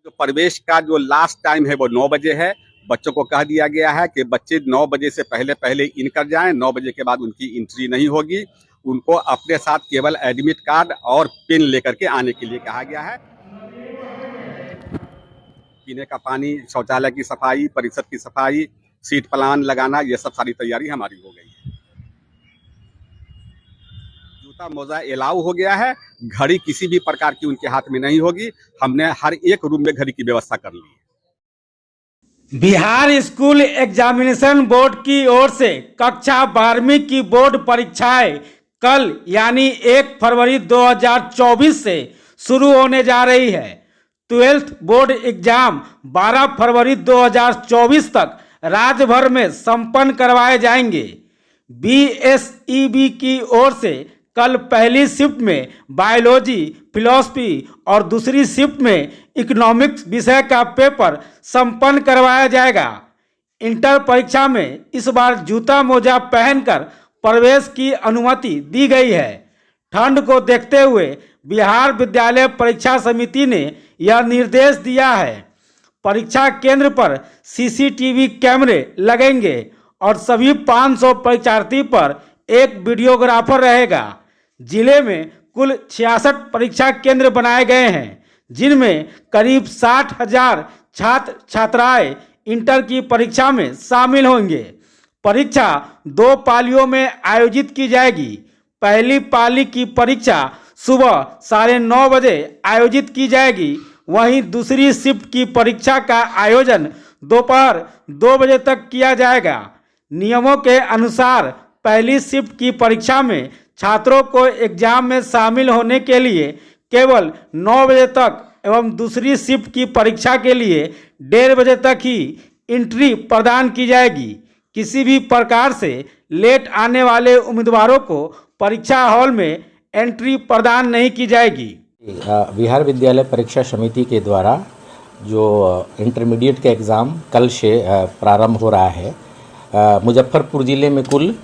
जो प्रवेश का जो लास्ट टाइम है वो 9 बजे है। बच्चों को कह दिया गया है कि बच्चे 9 बजे से पहले पहले इन कर जाएं। 9 बजे के बाद उनकी एंट्री नहीं होगी। उनको अपने साथ केवल एडमिट कार्ड और पेन लेकर के आने के लिए कहा गया है। पीने का पानी, शौचालय की सफाई, परिसर की सफाई, सीट प्लान लगाना, ये सब सारी तैयारी हमारी हो गई है। जूता मोजा अलाउ हो गया है। घड़ी किसी भी प्रकार की उनके हाथ में नहीं होगी। हमने हर एक रूम में घड़ी की व्यवस्था कर ली है। बिहार स्कूल एग्जामिनेशन बोर्ड की ओर से कक्षा 12वीं की बोर्ड परीक्षाएं कल यानी 1 फरवरी 2024 से शुरू होने जा रही है। 12th बोर्ड एग्जाम 12 फरवरी 2024 तक राज्य भर में संपन्न करवाए जाएंगे। BSEB की ओर से कल पहली शिफ्ट में बायोलॉजी, फिलॉसफी और दूसरी शिफ्ट में इकोनॉमिक्स विषय का पेपर संपन्न करवाया जाएगा। इंटर परीक्षा में इस बार जूता मोजा पहनकर प्रवेश की अनुमति दी गई है। ठंड को देखते हुए बिहार विद्यालय परीक्षा समिति ने यह निर्देश दिया है। परीक्षा केंद्र पर CCTV कैमरे लगेंगे और सभी 500 परीक्षार्थी पर एक वीडियोग्राफर रहेगा। जिले में कुल 66 परीक्षा केंद्र बनाए गए हैं, जिनमें करीब 60,000 छात्र छात्राएं इंटर की परीक्षा में शामिल होंगे। परीक्षा 2 पालियों में आयोजित की जाएगी। पहली पाली की परीक्षा सुबह 9:30 बजे आयोजित की जाएगी। वहीं दूसरी शिफ्ट की परीक्षा का आयोजन दोपहर 2 बजे तक किया जाएगा। नियमों के अनुसार पहली शिफ्ट की परीक्षा में छात्रों को एग्जाम में शामिल होने के लिए केवल 9 बजे तक एवं दूसरी शिफ्ट की परीक्षा के लिए 1:30 बजे तक ही एंट्री प्रदान की जाएगी। किसी भी प्रकार से लेट आने वाले उम्मीदवारों को परीक्षा हॉल में एंट्री प्रदान नहीं की जाएगी। बिहार विद्यालय परीक्षा समिति के द्वारा जो इंटरमीडिएट का एग्ज़ाम कल से प्रारंभ हो रहा है, मुजफ्फरपुर ज़िले में कुल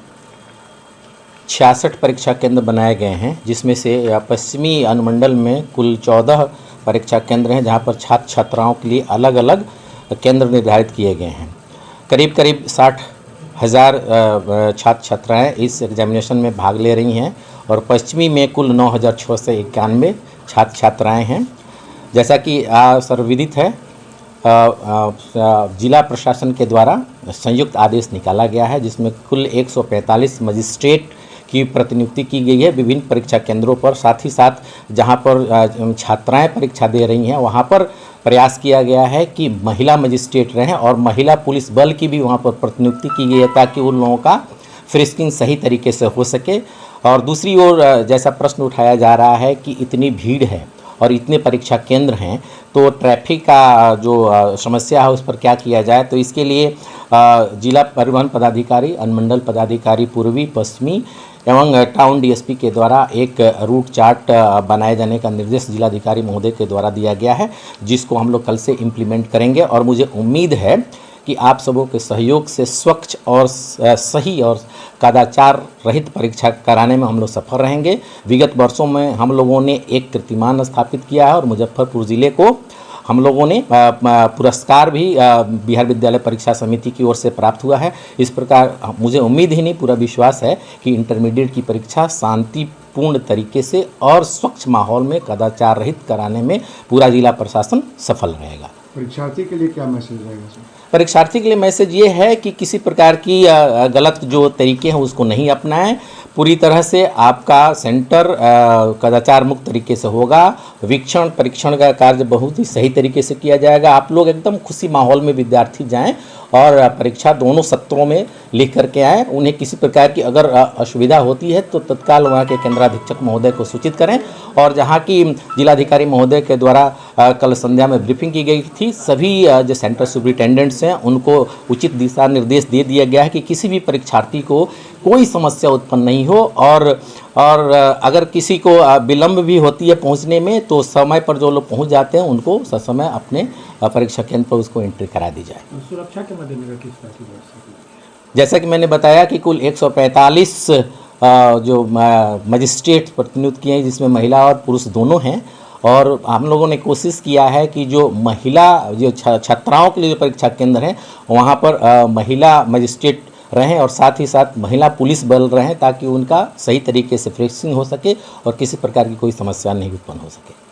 66 परीक्षा केंद्र बनाए गए हैं, जिसमें से पश्चिमी अनुमंडल में कुल 14 परीक्षा केंद्र हैं, जहां पर छात्र छात्राओं के लिए अलग अलग केंद्र निर्धारित किए गए हैं। करीब 60,000 छात्र छात्राएँ इस एग्जामिनेशन में भाग ले रही हैं और पश्चिमी में कुल 9,691 छात्र छात्राएँ हैं। जैसा कि सर्वविदित है, जिला प्रशासन के द्वारा संयुक्त आदेश निकाला गया है, जिसमें कुल 145 मजिस्ट्रेट की प्रतिनियुक्ति की गई है विभिन्न परीक्षा केंद्रों पर। साथ ही साथ जहां पर छात्राएं परीक्षा दे रही हैं, वहां पर प्रयास किया गया है कि महिला मजिस्ट्रेट रहें और महिला पुलिस बल की भी वहां पर प्रतिनियुक्ति की गई है, ताकि उन लोगों का फ्रिस्किंग सही तरीके से हो सके। और दूसरी ओर जैसा प्रश्न उठाया जा रहा है कि इतनी भीड़ है और इतने परीक्षा केंद्र हैं, तो ट्रैफिक का जो समस्या है उस पर क्या किया जाए। तो इसके लिए जिला परिवहन पदाधिकारी, अनुमंडल पदाधिकारी पूर्वी, पश्चिमी एवं टाउन DSP के द्वारा एक रूट चार्ट बनाए जाने का निर्देश जिलाधिकारी महोदय के द्वारा दिया गया है, जिसको हम लोग कल से इम्प्लीमेंट करेंगे। और मुझे उम्मीद है कि आप सबों के सहयोग से स्वच्छ और सही और कदाचार रहित परीक्षा कराने में हम लोग सफल रहेंगे। विगत वर्षों में हम लोगों ने एक कीर्तिमान स्थापित किया है और मुजफ्फरपुर ज़िले को हम लोगों ने पुरस्कार भी बिहार विद्यालय परीक्षा समिति की ओर से प्राप्त हुआ है। इस प्रकार मुझे उम्मीद ही नहीं, पूरा विश्वास है कि इंटरमीडिएट की परीक्षा शांतिपूर्ण तरीके से और स्वच्छ माहौल में कदाचार रहित कराने में पूरा जिला प्रशासन सफल रहेगा। परीक्षार्थी के लिए क्या मैसेज रहेगा सर? परीक्षार्थी के लिए मैसेज ये है कि किसी प्रकार की गलत जो तरीके हैं उसको नहीं अपनाएं। पूरी तरह से आपका सेंटर कदाचार मुक्त तरीके से होगा। वीक्षण परीक्षण का कार्य बहुत ही सही तरीके से किया जाएगा। आप लोग एकदम खुशी माहौल में विद्यार्थी जाएं और परीक्षा दोनों सत्रों में लिख करके आएँ। उन्हें किसी प्रकार की अगर असुविधा होती है तो तत्काल वहाँ के केंद्राधीक्षक महोदय को सूचित करें। और जहाँ की जिलाधिकारी महोदय के द्वारा कल संध्या में ब्रीफिंग की गई थी, सभी जो सेंटर सुपरिटेंडेंट्स हैं उनको उचित दिशा निर्देश दे दिया गया है कि किसी भी परीक्षार्थी को कोई समस्या उत्पन्न नहीं हो। और अगर किसी को विलम्ब भी होती है पहुंचने में, तो समय पर जो लोग पहुंच जाते हैं उनको ससमय अपने परीक्षा केंद्र पर उसको एंट्री करा दी जाए। सुरक्षा के मद्देनजर किस तरह की व्यवस्था? जैसा कि मैंने बताया कि कुल 145 जो मजिस्ट्रेट प्रतिनियुक्त किए हैं, जिसमें महिला और पुरुष दोनों हैं, और हम लोगों ने कोशिश किया है कि जो महिला जो छात्राओं के लिए जो परीक्षा केंद्र हैं वहाँ पर महिला मजिस्ट्रेट रहें और साथ ही साथ महिला पुलिस बल रहें ताकि उनका सही तरीके से फ्रेक्सिंग हो सके और किसी प्रकार की कोई समस्या नहीं उत्पन्न हो सके।